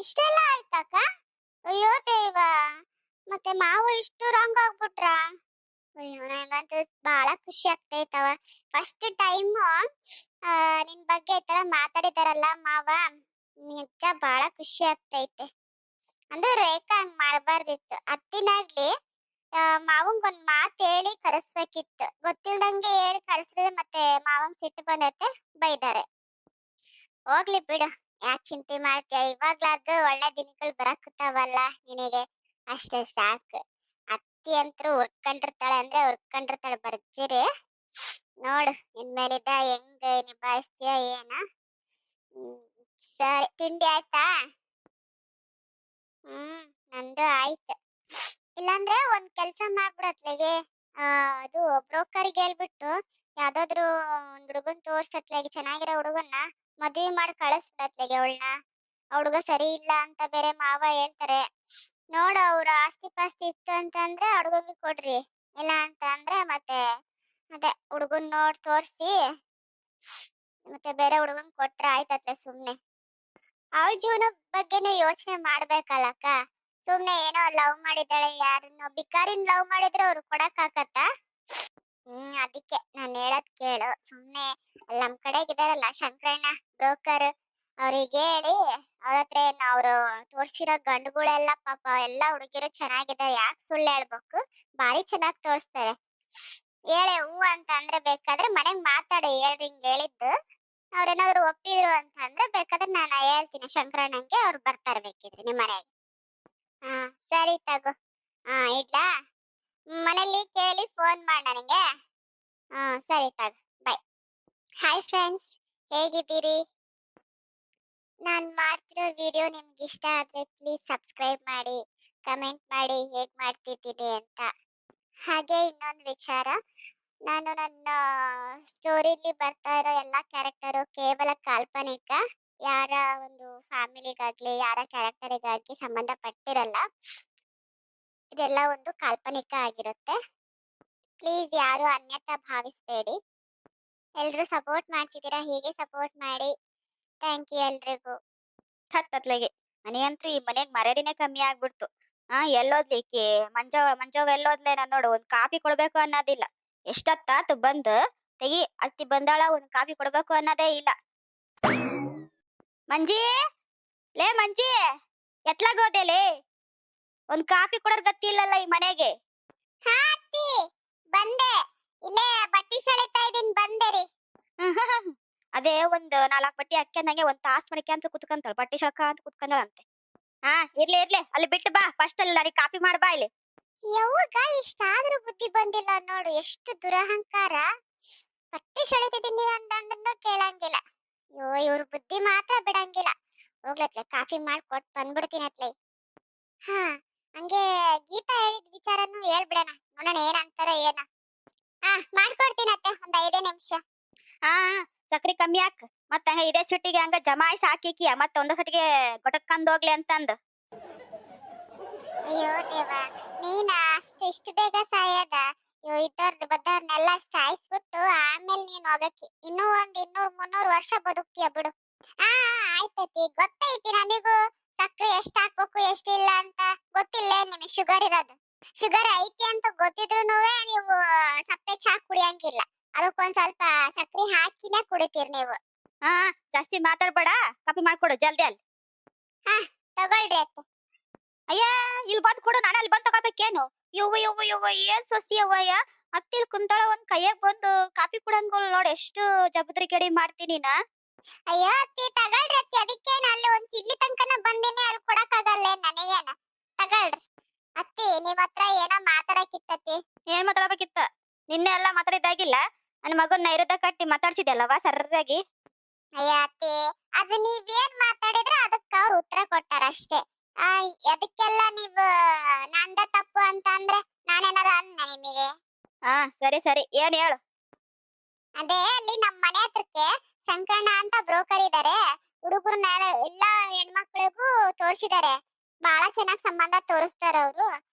ಇಷ್ಟೆಲ್ಲ ಆಯ್ತಕ್ಕ? ಅಯ್ಯೋ ದೇವ! ಮತ್ತೆ ಮಾವು ಇಷ್ಟು ರಾಂಗ್ ಆಗ್ಬಿಟ್ರ? ಅಯ್ಯೋ ನಂಗಂತೂ ಬಹಳ ಖುಷಿ ಆಗ್ತೈತವ. ಫಸ್ಟ್ ಟೈಮ್ ನಿನ್ ಬಗ್ಗೆ ಈ ತರ ಮಾತಾಡಿದಾರಲ್ಲ ಮಾವ, ನಿಜ ಬಹಳ ಖುಷಿ ಆಗ್ತೈತೆ. ಅಂದ್ರೆ ರೇಖಾ ಹಂಗ್ ಮಾಡ್ಬಾರ್ದಿತ್ತು. ಅತ್ತಿನಾಗ್ಲಿ ಮಾವಂಗೊಂದ್ ಮಾತ್ ಹೇಳಿ ಕರೆಸ್ಬೇಕಿತ್ತು. ಗೊತ್ತಿಲ್ದಂಗೆ ಹೇಳಿ ಕಳ್ಸಿದ್ರೆ ಮತ್ತೆ ಮಾವಂಗ್ ಸಿಟ್ಟು ಬಂದೈತೆ, ಬೈದಾರೆ. ಹೋಗ್ಲಿ ಬಿಡು, ಯಾಕೆ ಚಿಂತೆ ಮಾಡ್ತೀಯ? ಇವಾಗ್ಲಾದ್ರೂ ಒಳ್ಳೆ ದಿನಗಳು ಬರಕತ್ತಾವಲ್ಲ ನಿನಗೆ, ಅಷ್ಟೇ ಸಾಕು. ಅತ್ತಿ ಅಂತೂ ಹುರ್ಕೊಂಡಿರ್ತಾಳೆ ಅಂದ್ರೆ ಹುರ್ಕೊಂಡಿರ್ತಾಳೆ ಬರ್ಜಿರಿ. ನೋಡು ಇನ್ಮೇಲಿದ್ದ ಹೆಂಗ್ ನಿಭಾಯಿಸ್ತೀಯ ಏನ. ಹ್ಮ್, ಸರಿ. ತಿಂಡಿ ಆಯ್ತಾ? ನಂದು ಆಯ್ತು. ಇಲ್ಲಾಂದ್ರೆ ಒಂದ್ ಕೆಲ್ಸ ಮಾಡ್ಬಿಡತ್ಲೆಗೆ, ಅದು ಬ್ರೋಕರ್ಗೆ ಹೇಳ್ಬಿಟ್ಟು ಯಾವ್ದಾದ್ರು ಒಂದ್ ಹುಡುಗನ್ ತೋರ್ಸತ್ಲೆಗೆ, ಚೆನ್ನಾಗಿರೋ ಹುಡುಗನ್ನ ಮದ್ವೆ ಮಾಡಿ ಕಳಿಸ್ಬಿಡತ್ಲೆಗೆ ಅವಳನ್ನ. ಆ ಹುಡುಗ ಸರಿ ಇಲ್ಲ ಅಂತ ಬೇರೆ ಮಾವ ಹೇಳ್ತಾರೆ. ನೋಡು, ಅವ್ರ ಆಸ್ತಿ ಪಾಸ್ತಿ ಇತ್ತು ಅಂತಂದ್ರೆ ಹುಡುಗಂಗೆ ಕೊಡ್ರಿ, ಇಲ್ಲ ಅಂತ ಅಂದ್ರೆ ಮತ್ತೆ ಅದೇ ಹುಡುಗನ್ ನೋಡ್ ತೋರ್ಸಿ ಮತ್ತೆ ಬೇರೆ ಹುಡುಗನ್ ಕೊಟ್ರೆ ಆಯ್ತತ್ಲೆ ಸುಮ್ನೆ. ಅವಳ ಜೀವನ ಬಗ್ಗೆನೂ ಯೋಚನೆ ಮಾಡ್ಬೇಕಲ್ಲಕ್ಕ. ಸುಮ್ನೆ ಏನೋ ಲವ್ ಮಾಡಿದ್ದಾಳೆ, ಯಾರನ್ನೋ ಬಿಕಾರಿನ್ ಲವ್ ಮಾಡಿದ್ರೆ ಅವ್ರು ಕೊಡಕ್ ಆಗತ್ತಾ? ಅದಕ್ಕೆ ನಾನು ಹೇಳದ್ ಕೇಳು. ಸುಮ್ನೆ ಅಲ್ಲಿ ನಮ್ ಕಡೆಗಿದಾರಲ್ಲ ಶಂಕರಣ್ಣ ಬ್ರೋಕರ್, ಅವ್ರಿಗೆ ಹೇಳಿ ಅವ್ರ ಹತ್ರ ಅವ್ರು ತೋರ್ಸಿರೋ ಗಂಡುಗಳೆಲ್ಲ ಪಾಪ ಎಲ್ಲ ಹುಡುಗಿರು ಚೆನ್ನಾಗಿದ್ದಾರೆ, ಯಾಕೆ ಸುಳ್ಳು ಹೇಳ್ಬೇಕು, ಬಾರಿ ಚೆನ್ನಾಗಿ ತೋರಿಸ್ತಾರೆ. ಹೇಳೆ ಹೂ ಅಂತ ಅಂದ್ರೆ ಬೇಕಾದ್ರೆ ಮನೆಗ್ ಮಾತಾಡಿ, ಹೇಳ್ರಿ ಹಿಂಗ್ ಹೇಳಿದ್ದು. ಅವ್ರೇನಾದ್ರು ಒಪ್ಪಿದ್ರು ಅಂತ ಅಂದ್ರೆ ಬೇಕಾದ್ರೆ ನಾನು ಹೇಳ್ತೀನಿ ಶಂಕರಣ್ಣಂಗೆ, ಅವ್ರು ಬರ್ತಾರೆ ಬೇಕಿದ್ರೆ ನಿಮ್ ಮನೆಗೆ. ಹಾ ಸರಿ ತಗೋ. ಇಡ್ಲಾ? ಮನೇಲಿ ಕೇಳಿ ಫೋನ್ ಮಾಡ್ ನನಗೆ. ಸರಿ ತಗೋ, ಬಾಯ್. ಹಾಯ್ ಫ್ರೆಂಡ್ಸ್, ಹೇಗಿದ್ದೀರಿ? ನಾನು ಮಾಡ್ತಿರೋ ವಿಡಿಯೋ ನಿಮ್ಗೆ ಇಷ್ಟ ಆದ್ರೆ ಪ್ಲೀಸ್ ಸಬ್ಸ್ಕ್ರೈಬ್ ಮಾಡಿ, ಕಮೆಂಟ್ ಮಾಡಿ ಹೇಗ್ ಮಾಡ್ತಿದ್ದೀನಿ ಅಂತ. ಹಾಗೆ ಇನ್ನೊಂದು ವಿಚಾರ, ನಾನು ನನ್ನ ಸ್ಟೋರಿಲಿ ಬರ್ತಾ ಇರೋ ಎಲ್ಲ ಕ್ಯಾರೆಕ್ಟರು ಕೇವಲ ಕಾಲ್ಪನಿಕ. ಯಾರ ಒಂದು ಫ್ಯಾಮಿಲಿಗಾಗ್ಲಿ ಯಾರ ಕ್ಯಾರೆಕ್ಟರಿಗಾಗಿ ಸಂಬಂಧಪಟ್ಟಿರಲ್ಲ. ಇದೆಲ್ಲ ಒಂದು ಕಾಲ್ಪನಿಕ ಆಗಿರುತ್ತೆ. ಪ್ಲೀಸ್ ಯಾರು ಅನ್ಯತಾ ಭಾವಿಸ್ಬೇಡಿ. ಎಲ್ರು ಸಪೋರ್ಟ್ ಮಾಡ್ತಿದ್ದೀರಾ, ಹೀಗೆ ಸಪೋರ್ಟ್ ಮಾಡಿ. ಥ್ಯಾಂಕ್ ಯು ಎಲ್ರಿಗೂ. ಹತ್ತತ್ಲೆಗೆ ನನಗಂತೂ ಈ ಮನೆಗ್ ಮರ್ಯಾದಿನೇ ಕಮ್ಮಿ ಆಗ್ಬಿಡ್ತು. ಎಲ್ಲೋದ್ಲಿಕ್ಕೆ ಮಂಜವ್ ಎಲ್ಲೋದ್ಲೆ, ನಾನು ನೋಡು ಒಂದ್ ಕಾಫಿ ಕೊಡ್ಬೇಕು ಅನ್ನೋದಿಲ್ಲ. ಎಷ್ಟೊತ್ತಾತು ಬಂದು ತೆಗಿ, ಅತ್ತಿ ಬಂದಾಳ, ಒಂದ್ ಕಾಫಿ ಕೊಡ್ಬೇಕು ಅನ್ನೋದೇ ಇಲ್ಲ. ಮಂಜಿ, ಲೇ ಮಂಜಿ, ಎತ್ಲಾಗೋದೆಲೇ? ಒಂದ್ ಕಾಫಿ ಕೊಡೋರ್ ಗತಿ ಇಲ್ಲಲ್ಲ ಈ ಮನೆಗೆ. ಹಾ ಅತ್ತಿ, ಬಂದೆ. ಇಲ್ಲೇ ಬಟ್ಟಿ ಸೆಳಿತಾ ಇದೀನಿ, ಬಂದೆ. ಅದೇ ಒಂದ್ 4 ಬಟ್ಟಿ ಹಾಕ್ಯಂದಂಗೆ ಒಂದ್ ತಾಸ್ ಮಡಿಕೆ ಕುತ್ಕಂತಾಳ, ಬಟ್ಟೆ ಶಾಖ ಅಂತ ಕುತ್ಕೊಂಡಂತೆ. ಇರ್ಲಿ ಇರ್ಲಿ, ಅಲ್ಲಿ ಬಿಟ್ಟು ಬಾ, ಫಸ್ಟ್ ಅಲ್ಲಿ ನನಗೆ ಕಾಫಿ ಮಾಡ್ಬಾ ಇಲ್ಲಿ. ಯವ್ವಗ ಇಷ್ಟಾದ್ರೂ ಬುದ್ಧಿ ಬಂದಿಲ್ಲ ನೋಡು, ಎಷ್ಟು ದುರಹಂಕಾರ. ಬಟ್ಟೆ ಸೆಳಿತಿದ್ದೀನಿ ಅಂತಂದ್ರೂ ಕೇಳಂಗಿಲ್ಲ. ಅಯ್ಯೋ, ಇವ್ರ ಬುದ್ಧಿ ಮಾತ್ರ ಬಿಡಂಗಿಲ್ಲ. ಹೋಗ್ಲತ್ಲೆ, ಕಾಫಿ ಮಾಡ್ಕೊಟ್ ಬಂದ್ಬಿಡ್ತೀನಿ ಅತ್ಲೆ. ಹಾ, ಹಂಗೆ ಗೀತಾ ಹೇಳಿದ ವಿಚಾರನು ಹೇಳ್ಬಿಡಣ, ನೋಡೋಣ ಏನಂತಾರ ಏನ. ಮಾಡ್ಕೊಡ್ತೀನಿ ಅತ್ತೆ, ಒಂದ್ 5 ನಿಮಿಷ. ಸಕ್ರಿ ಕಮ್ಮಿ ಹಾಕ್, ಮತ್ತ ಹಂಗ ಇದೇ ಚುಟ್ಟಿಗೆ ಹಂಗ ಜಮಾಯಿಸಿ ಹಾಕಿಕಿಯ, ಮತ್ತ ಒಂದ ಸಟಿಗೆ ಗೊಟಕ್ಕಂದ್ ಹೋಗ್ಲಿ ಅಂತಂದ. ಅಯ್ಯೋ ದೇವ, ನೀನ ಇಷ್ಟು ಬೇಗ ಸಾಯದ? ಇದ್ದವ್ರ ಬದ್ದವ್ರನ್ನೆಲ್ಲ ಸಾಯಿಸ್ಬಿಟ್ಟು ಆಮೇಲೆ ನೀನ್ ಹೋಗಕ್ಕೆ ಇನ್ನೂ ಒಂದ್ 200-300 ವರ್ಷ ಬದುಕ್ತೀಯ ಬಿಡು. ಆಯ್ತೈತಿ, ಗೊತ್ತೈತಿ ನನಗೂ. ಸಕ್ಕರೆ ಎಷ್ಟ್ ಹಾಕ್ಬೇಕು ಎಷ್ಟಿಲ್ಲ ಅಂತ ಗೊತ್ತಿಲ್ಲ ನಿಮಗೆ. ಶುಗರ್ ಇರೋದು, ಶುಗರ್ ಐತಿ ಅಂತ ಗೊತ್ತಿದ್ರು ನೀವು ಸಪ್ಪೆ ಚಾ ಕುಡಿಯಂಗಿಲ್ಲ. ಅದಕ್ಕೊಂದ್ ಸ್ವಲ್ಪ ಸಕ್ಕರೆ ಹಾಕಿನೇ ಕುಡಿತೀರಿ ನೀವು. ಜಾಸ್ತಿ ಮಾತಾಡ್ಬೇಡ, ಕಾಫಿ ಮಾಡ್ಕೊಡು ಜಲ್ದಿ ಅಲ್ಲಿ. ತಗೊಳ್ರಿ ಅತ್ತೆ. ಅಯ್ಯ, ಇಲ್ಲಿ ಬಂದ್ ಕೊಡು, ನಾನು ಅಲ್ಲಿ ಬಂದ್ ತಗೋಬೇಕೇನು? ಯವ್ವ ಯವ್ವ ಯವ್ವ, ಏನ್ ಸೊಸಿ ಯವ್ವಯ್ಯ, ಅತ್ತಿಲ್ ಕುಂತಾಳ, ಒಂದ್ ಕೈಯಾಗ ಬಂದು ಕಾಫಿ ಕುಡಂಗಲ್ ನೋಡ್, ಎಷ್ಟು ಜಬದ್ರಿ ಕೆಡಿ ಮಾಡ್ತೀನಿ ನಾ. ಅಯ್ಯೋ ಅತ್ತಿ, ತಗೊಳ್ರಿ ಅತ್ತಿ, ಅದಕ್ಕೇನು ಅಲ್ಲಿ ಒಂದ್ ಚಿಲ್ಲಿ ತನಕನ ಬಂದಿನಿ, ಅಲ್ಲಿ ಕೊಡಕ್ಕಾಗಲ್ಲ ನನಗೇನ. ತಗೊಳ್ರಿ ಅತ್ತಿ, ನಿಮ್ ಹತ್ರ ಏನೋ ಮಾತಾಡಕಿತ್ತತಿ. ಏನ್ ಮಾತಾಡಬೇಕಿತ್ತ? ನಿನ್ನೆ ಎಲ್ಲ ಮಾತಾಡಿದ್ದಾಗಿಲ್ಲ, ನನ್ನ ಮಗನ್ ನೈರುದ್ಯ ಕಟ್ಟಿ ಮಾತಾಡ್ಸಿದ್ಯಲ್ಲವಾ ಸರ್ರಾಗಿ. ಅಯ್ಯ ಅತ್ತಿ, ಅದು ನೀವೇನ್ ಮಾತಾಡಿದ್ರೆ ಅದಕ್ಕೆ ಅವ್ರು ಉತ್ತರ ಕೊಟ್ಟಾರ ಅಷ್ಟೇ. ಅದಕ್ಕೆಲ್ಲ ನೀವು ನಂದ ತಪ್ಪು ಅಂತ ಅಂದ್ರೆ ನಾನೇನಾರ ಅಂದ ನಿಮಗೆ? ಸರಿ ಸರಿ, ಏನ್ ಹೇಳು. ಅದೇ ಅಲ್ಲಿ ನಮ್ಮ ಮನೆ ಹತ್ರಕ್ಕೆ ಶಂಕರಣ್ಣ ಅಂತ ಬ್ರೋಕರ್ ಇದಾರೆ. ಹುಡುಗರನ್ನ ಎಲ್ಲಾ ಹೆಣ್ಮಕ್ಳಿಗೂ ತೋರಿಸಿದ್ದಾರೆ, ಬಹಳ ಚೆನ್ನಾಗಿ ಸಂಬಂಧ ತೋರಿಸ್ತಾರ ಅವರು.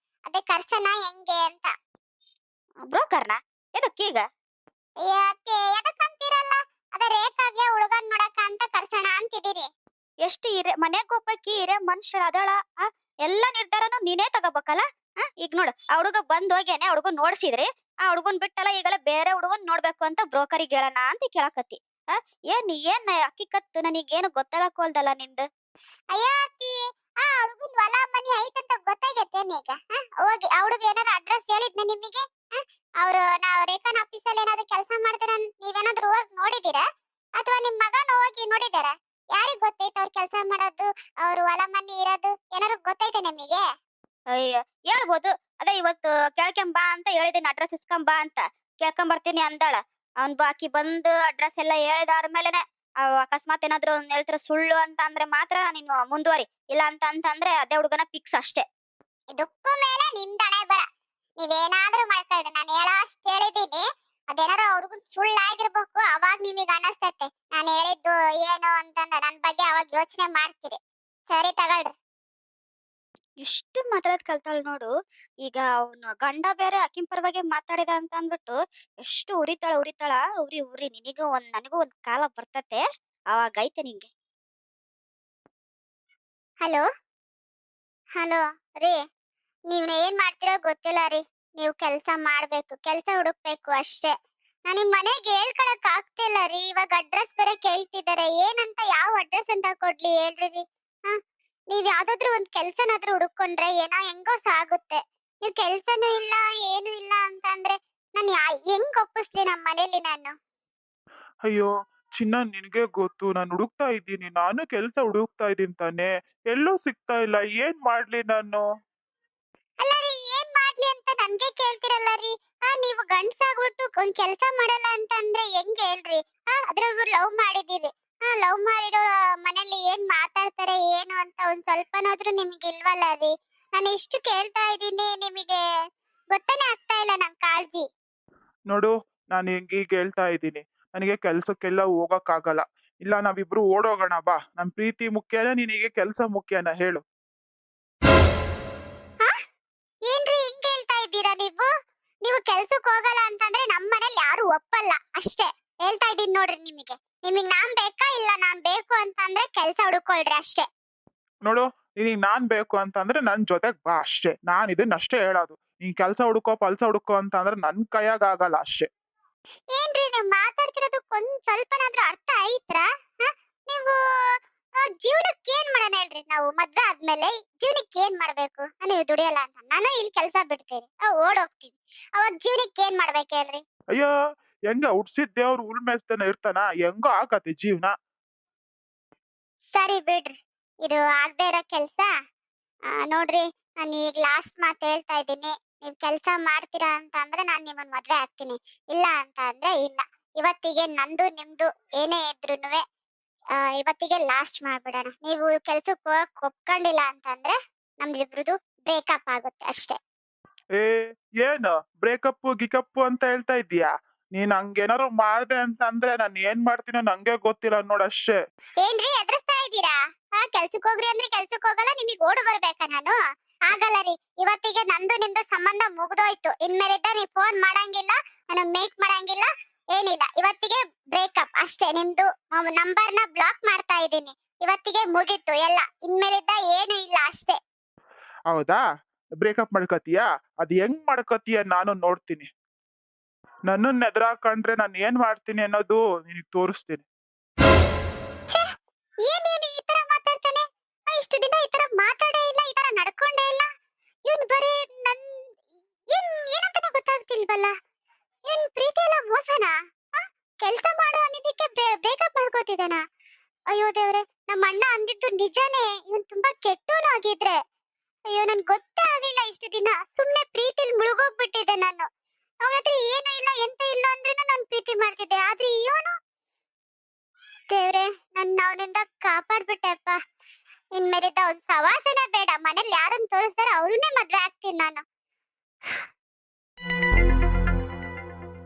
ಅದೇ ಕರ್ಸನ ಹೆಂಗೆ ಅಂತ. ಬ್ರೋಕರ್ನ ಎದಕ್ಕೀಗ? ಅಯ್ಯ ಅತ್ತೆ, ಎದಕ್ಕಂತೀರಲ್ಲ? ಅದೇ ರೇಖಾಗೆ ಹುಡುಗನ್ ನೋಡಕ ಅಂತ ಕರ್ಸೋಣ ಅಂತಿದ್ದೀರಿ. ಎಷ್ಟು ಮನೆಗ್ ಒಬ್ಬಾಕಿ ಹಿರೇ ಮನುಷ್ಯಳ ಅದಾಳ. ಆ ಎಲ್ಲಾ ನಿರ್ಧಾರನು ನೀನೇ ತಗೋಬೇಕಲ್ಲ. ಈಗ ನೋಡು ಆ ಹುಡುಗ ಬಂದ್ ಹೋಗ್ಯಾನೆ, ಆ ಹುಡುಗನ್ ನೋಡ್ಸಿದ್ರಿ, ಆ ಹುಡುಗನ್ ಬಿಟ್ಟಲ್ಲ ಈಗಲ ಬೇರೆ ಹುಡುಗನ್ ನೋಡ್ಬೇಕು ಅಂತ ಬ್ರೋಕರಿಗೆ ಹೇಳಣ ಅಂತ ಕೇಳಕತ್ತಿ. ಆ ಏನ್ ಅಕ್ಕಿ ಕತ್ತು ನನಗೇನು ಗೊತ್ತಾಗಕ್ಕೋಲ್ದಲ್ಲ ನಿಂದು. ಅಯ್ಯ ಅತ್ತಿ, ಆ ಹುಡುಗನ್ ಹೊಲ ಮನಿ ಐತಂತ ಗೊತ್ತಾಗೈತೇನ್ ಈಗ? ಹೋಗಿ ಆ ಹುಡುಗ ಏನಾದ್ರು ಅಡ್ರೆಸ್ ಹೇಳಿದ್ನ ನಿಮಗೆ? ಅವ್ರು ನಾವ್ ರೇಖಾನ್ ಆಫೀಸಲ್ಲಿ ಏನಾದ್ರು ಕೆಲಸ ಮಾಡ್ತಾರ ನೀವೇನಾದ್ರೂ ಹೋಗಿ ನೋಡಿದೀರಾ? ಅಥವಾ ನಿಮ್ ಮಗನ ಹೋಗಿ ನೋಡಿದಾರ? ಯಾರಿಗ್ ಗೊತ್ತೈತ ಅವ್ರ ಕೆಲಸ ಮಾಡೋದು, ಅವ್ರ ಹೊಲ ಮನಿ ಇರೋದು ಏನಾದ್ರು ಗೊತ್ತೈತೆ ನಿಮಗೆ? ಅಯ್ಯ ಹೇಳ್ಬೋದು. ಅದೇ ಇವತ್ತು ಕೇಳ್ಕೊಂಬಾ ಅಂತ ಹೇಳಿದೀನಿ, ಅಡ್ರೆಸ್ ಇಸ್ಕೊಂಬಾ ಅಂತ. ಕೇಳ್ಕೊಂಬರ್ತೀನಿ ಅಂದಾಳ. ಅವ್ನ್ ಬಾಕಿ ಬಂದು ಅಡ್ರೆಸ್ ಎಲ್ಲ ಹೇಳಿದಾದ್ಮೇಲೆನೆ ಅಕಸ್ಮಾತ್ ಏನಾದ್ರು ಅವ್ನ್ ಹೇಳ್ತಿರೋ ಸುಳ್ಳು ಅಂತ ಅಂದ್ರೆ ಮಾತ್ರ ನೀನು ಮುಂದುವರಿ. ಇಲ್ಲ ಅಂತಂದ್ರೆ ಅದೇ ಹುಡುಗನ ಫಿಕ್ಸ್ ಅಷ್ಟೇ. ಇದಕ್ಕೂ ಮೇಲೆ ನಿಮ್ದ್ ಹಣೆ ಬರ. ನೀವೇನಾದ್ರೂ ಮಾಡ್ಕೊಳ್ರಿ, ನಾನು ಹೇಳೋ ಅಷ್ಟ್ ಹೇಳಿದೀನಿ. ಅದೇನಾರ ಹುಡುಗನ್ ಸುಳ್ಳಾಗಿರ್ಬೇಕು, ಅವಾಗ ನಿಮಗೆ ಅನಸ್ತೈತೆ ನಾನು ಹೇಳಿದ್ದು ಏನು ಅಂತಂದ ನನ್ ಬಗ್ಗೆ ಅವಾಗ ಯೋಚನೆ ಮಾಡ್ತೀರಿ. ಸರಿ ತಗೊಳ್ರಿ. ಎಷ್ಟು ಮಾತಾಡೋದ್ ಕಲ್ತಾಳ ನೋಡು. ಈಗ ಅವನು ಗಂಡ ಬೇರೆ ಆಕಿನ್ ಪರವಾಗಿ ಮಾತಾಡಿದ ಅಂತ ಅಂದ್ಬಿಟ್ಟು ಎಷ್ಟು ಉರಿತಾಳ. ಉರಿ ನಿನಗೂ ನನಗೂ ಒಂದ್ ಕಾಲ ಬರ್ತತೆ, ಅವಾಗ ಐತೆ ನಿಂಗೆ. ಹಲೋ ಹಲೋ ರೀ, ನೀವ್ ಏನ್ ಮಾಡ್ತೀರೋ ಗೊತ್ತಿಲ್ಲ ರೀ. ನೀವು ಕೆಲ್ಸ ಮಾಡ್ಬೇಕು, ಕೆಲ್ಸ ಹುಡುಕ್ಬೇಕು ಅಷ್ಟೇ. ನಾನು ನಿಮ್ ಮನೆಗೆ ಹೇಳ್ಕೊಳಕ್ ಆಗ್ತಿಲ್ಲ ರೀ. ಇವಾಗ ಅಡ್ರೆಸ್ ಬೇರೆ ಕೇಳ್ತಿದಾರೆ, ಏನಂತ ಯಾವ ಅಡ್ರೆಸ್ ಅಂತ ಕೊಡ್ಲಿ ಹೇಳ್ರಿ ರೀ. ಹಾ, ನೀವ್ ಯಾವ್ದಾದ್ರು ಒಂದ್ ಕೆಲ್ಸನಾದ್ರೂ ಹುಡುಕೊಂಡ್ರೆ ಏನೋ ಹೆಂಗೋ ಸಾಗುತ್ತೆ. ನೀವ್ ಕೆಲ್ಸನೂ ಇಲ್ಲ ಏನು ಇಲ್ಲ ಅಂತಂದ್ರೆ ನಾನು ಹೆಂಗ್ ಒಪ್ಪಿಸ್ಲಿ ನಮ್ ಮನೇಲಿ ನಾನು? ಅಯ್ಯೋ! ಚಿನ್ನ ನಿನಗೆ ಗೊತ್ತು ನಾನು ಹುಡುಕ್ತಾ ಇದ್ದೀನಿ. ನಾನು ಕೆಲ್ಸ ಹುಡುಕ್ತಾ ಇದ್ದೀನಿ ತಾನೇ. ಎಲ್ಲೂ ಸಿಗ್ತಾ ಇಲ್ಲ. ಏನ್ ಮಾಡ್ಲಿ ನಾನು? ಅಲ್ಲ ರೀ, ಏನ್ ಮಾಡ್ಲಿ ಅಂತ ನನ್ಗೆ ಕೇಳ್ತಿರಲ್ಲ ರೀ. ನೀವು ಗಂಡ್ಸಾಗ್ಬಿಟ್ಟು ಒಂದ್ ಕೆಲ್ಸ ಮಾಡಲ್ಲ ಅಂತ ಅಂದ್ರೆ ಹೆಂಗ್ ಹೇಳ್ರಿ? ಅದ್ರಾಗೂ ಲವ್ ಮಾಡಿದೀವಿ. ಲವ್ ಮಾಡಿರೋ ಮನೇಲಿ ಏನ್ ಮಾತಾಡ್ತಾರೆ ಏನು ಅಂತ ಒಂದ್ ಸ್ವಲ್ಪನಾದ್ರೂ ನಿಮ್ಗೆ ಇಲ್ವಲ್ಲ ರೀ. ನಾನು ಎಷ್ಟು ಕೇಳ್ತಾ ಇದ್ದೀನಿ, ನಿಮಗೆ ಗೊತ್ತಾನೆ ಆಗ್ತಾ ಇಲ್ಲ ನನ್ ಕಾಳಜಿ. ನೋಡು, ನಾನು ಹೀಗ್ ಹೇಳ್ತಾ ಇದ್ದೀನಿ. ನನಗೆ ಕೆಲ್ಸಕ್ಕೆಲ್ಲ ಹೋಗಕ್ಕಾಗಲ್ಲ. ಇಲ್ಲ ನಾವಿಬ್ರು ಓಡೋಗೋಣ ಬಾ. ನನ್ ಪ್ರೀತಿ ಮುಖ್ಯನಾ ನಿನಗೆ ಕೆಲ್ಸ ಮುಖ್ಯನಾ ಹೇಳು? ಹಾ, ಏನ್ರಿ ಹಿಂಗ್ ಹೇಳ್ತಾ ಇದ್ದೀರಾ ನೀವು? ನೀವು ಕೆಲ್ಸಕ್ ಹೋಗಲ್ಲ ಅಂತಂದ್ರೆ ನಮ್ ಮನೇಲಿ ಯಾರು ಒಪ್ಪಲ್ಲ ಅಷ್ಟೇ. ಹೇಳ್ತಾ ಇದೀನಿ ನೋಡ್ರಿ ನಿಮಗೆ. ನಿಮಗ್ ನಾನ್ ಬೇಕಾ ಇಲ್ಲ ನಾನ್ ಬೇಕು ಅಂತಂದ್ರೆ ಕೆಲ್ಸ ಹುಡುಕೊಳ್ರಿ ಅಷ್ಟೇ. ನೋಡು, ನಿನಗ್ ನಾನ್ ಬೇಕು ಅಂತಂದ್ರೆ ನನ್ ಜೊತೆಗ್ ಬಾ ಅಷ್ಟೇ. ನಾನ್ ಇದನ್ನಷ್ಟೇ ಹೇಳೋದು. ನೀನ್ ಕೆಲ್ಸ ಹುಡುಕೋ ಪಲ್ಸ ಹುಡುಕೋ ಅಂತ ಅಂದ್ರೆ ನನ್ ಕೈಯಾಗಾಗಲ್ಲ ಅಷ್ಟೇ. ಏನ್ರಿ ನೀವ್ ಮಾತಾಡ್ತಿರೋದಕ್ಕೆ ಒಂದ್ ಸ್ವಲ್ಪನಾದ್ರೂ ಅರ್ಥ ಐತ್ರಾ? ನೀವು ಜೀವನಕ್ಕೆ ಏನ್ ಮಾಡೋಣ ಹೇಳ್ರಿ? ನಾವು ಮದ್ವೆ ಆದ್ಮೇಲೆ ಜೀವನಕ್ಕೆ ಏನ್ ಮಾಡ್ಬೇಕು? ನೀವು ದುಡಿಯಲ್ಲ ಅಂತ ನಾನು ಇಲ್ಲಿ ಕೆಲಸ ಬಿಡ್ತೀನಿ, ಓಡೋಗ್ತೀವಿ. ಅವಾಗ ಜೀವನಕ್ಕೆ ಏನ್ ಮಾಡ್ಬೇಕು ಹೇಳ್ರಿ? ಅಯ್ಯೋ! ಹೆಂಗ ಹುಟ್ಸಿದ್ ದೇವ್ರು ಹುಲ್ ಮೇಯ್ಸ್ತಾನೆ ಇರ್ತಾನ? ಹೆಂಗೋ ಆಗತ್ತೆ ಜೀವನ. ಸರಿ ಬಿಡ್ರಿ, ಇದು ಆಗ್ದೇ ಇರೋ ಕೆಲ್ಸ. ನೋಡ್ರಿ, ನಾನು ಈಗ ಲಾಸ್ಟ್ ಮಾತು ಹೇಳ್ತಾ ಇದ್ದೀನಿ. ನೀವ್ ಕೆಲ್ಸ ಮಾಡ್ತೀರಾ ಅಂತ ಅಂದ್ರೆ ನಾನ್ ನಿಮ್ಮನ್ ಮದ್ವೆ ಆಗ್ತೀನಿ, ಇಲ್ಲ ಅಂತ ಅಂದ್ರೆ ಇಲ್ಲ. ಇವತ್ತಿಗೆ ನಂದು ನಿಮ್ದು ಏನೇ ಇದ್ರೂನುವೆ ಇವತ್ತಿಗೆ ಲಾಸ್ಟ್ ಮಾಡ್ಬಿಡೋಣ. ನೀವು ಕೆಲ್ಸಕ್ಕೆ ಹೋಗಕ್ ಒಪ್ಕೊಂಡಿಲ್ಲ ಅಂತಂದ್ರೆ ನಮ್ದಿಬ್ರದು ಬ್ರೇಕಪ್ ಆಗುತ್ತೆ ಅಷ್ಟೇ. ಏ ಏನು ಬ್ರೇಕಪ್ ಗಿಕಪ್ಪು ಅಂತ ಹೇಳ್ತಾ ಇದ್ದೀಯಾ? ನೀನ್ ಹಂಗೇನಾರು ಮಾಡ್ದೆ ಅಂತ ಅಂದ್ರೆ ನಾನ್ ಏನ್ ಮಾಡ್ತೀನೋ ನಂಗೆ ಗೊತ್ತಿಲ್ಲ ನೋಡಷ್ಟೇ. ಏನ್ರಿ ಎದುರಿಸ್ತಾ ಇದ್ದೀರಾ? ಕೆಲ್ಸಕ್ಕೆ ಹೋಗ್ರಿ ಅಂದ್ರೆ ಕೆಲ್ಸಕ್ಕೆ ಹೋಗಲ್ಲ, ನಿಮಗೆ ಓಡು ಬರ್ಬೇಕಾ ನಾನು? ಆಗಲ್ಲ ರೀ. ಇವತ್ತಿಗೆ ನಂದು ನಿಮ್ದು ಸಂಬಂಧ ಮುಗ್ದೋಯ್ತು. ಇನ್ಮೇಲಿದ್ದ ನೀವ್ ಫೋನ್ ಮಾಡಂಗಿಲ್ಲ, ನನಗ್ ಮೇಕ್ ಮಾಡಂಗಿಲ್ಲ, ಏನಿಲ್ಲ. ಇವತ್ತಿಗೆ ಬ್ರೇಕಪ್ ಅಷ್ಟೇ. ನಿಮ್ದು ನಂಬರ್ನ ಬ್ಲಾಕ್ ಮಾಡ್ತಾ ಇದ್ದೀನಿ. ಇವತ್ತಿಗೆ ಮುಗೀತು ಎಲ್ಲ. ಇನ್ಮೇಲಿದ್ದ ಏನು ಇಲ್ಲ ಅಷ್ಟೇ. ಹೌದಾ? ಬ್ರೇಕಪ್ ಮಾಡ್ಕತೀಯಾ? ಅದ್ ಹೆಂಗ್ ಮಾಡ್ಕತೀಯ ನಾನು ನೋಡ್ತೀನಿ. ನನ್ನನ್ನ ಎದುರಾಕೊಂಡ್ರೆ ನಾನ್ ಏನ್ ಮಾಡ್ತೀನಿ ಅನ್ನೋದು ನಿನಗ್ ತೋರಿಸ್ತೀನಿ. ಛೇ! ಏನೇನು ಈ ತರ ಮಾತಾಡ್ತಾನೆ? ಇಷ್ಟು ದಿನ ಈ ತರ ಮಾತಾಡೇ ಇಲ್ಲ, ಈ ತರ ನಡ್ಕೊಂಡೇ ಇಲ್ಲ. ಇವನ್ ಬರೀ ನನ್ ಏನಂತಾನೆ ಗೊತ್ತಾಗ್ತಿಲ್ವಲ್ಲ. ಇವನ್ ಪ್ರೀತಿ ಎಲ್ಲ ಮೋಸನಾ? ಕೆಲ್ಸ ಮಾಡೋ ಅಂದಿದ್ದಕ್ಕೆ ಬ್ರೇಕಪ್ ಮಾಡ್ಕೋತಿದಾನ? ಅಯ್ಯೋ ದೇವ್ರೆ, ನಮ್ಮ ಅಣ್ಣ ಅಂದಿದ್ದು ನಿಜಾನೇ. ಇವನ್ ತುಂಬಾ ಕೆಟ್ಟೋನು ಆಗಿದ್ರೆ. ಅಯ್ಯೋ, ನನ್ ಗೊತ್ತೇ ಆಗಿಲ್ಲ ಇಷ್ಟು ದಿನ. ಸುಮ್ನೆ ಪ್ರೀತಿಲ್ ಮುಳುಗೋಗ್ಬಿಟ್ಟಿದ್ದೆ ನಾನು. ಅವನ ಹತ್ರ ಏನು ಇಲ್ಲ ಎಂತ ಇಲ್ಲ ಅಂದ್ರೂ ನಾನು ಪ್ರೀತಿ ಮಾಡ್ತಿದ್ದೆ. ಆದ್ರೆ ಇವನು, ದೇವ್ರೆ, ನನ್ನ ಅವನಿಂದ ಕಾಪಾಡ್ಬಿಟ್ಟೆಪ್ಪ. ಇನ್ಮೇಲಿದ್ದ ಒಂದ್ ಸವಾಸನೆ ಬೇಡ. ಮನೇಲಿ ಯಾರನ್ನ ತೋರಿಸ್ತಾರ ಅವ್ರನ್ನೇ ಮದ್ವೆ ಆಗ್ತೀನಿ ನಾನು.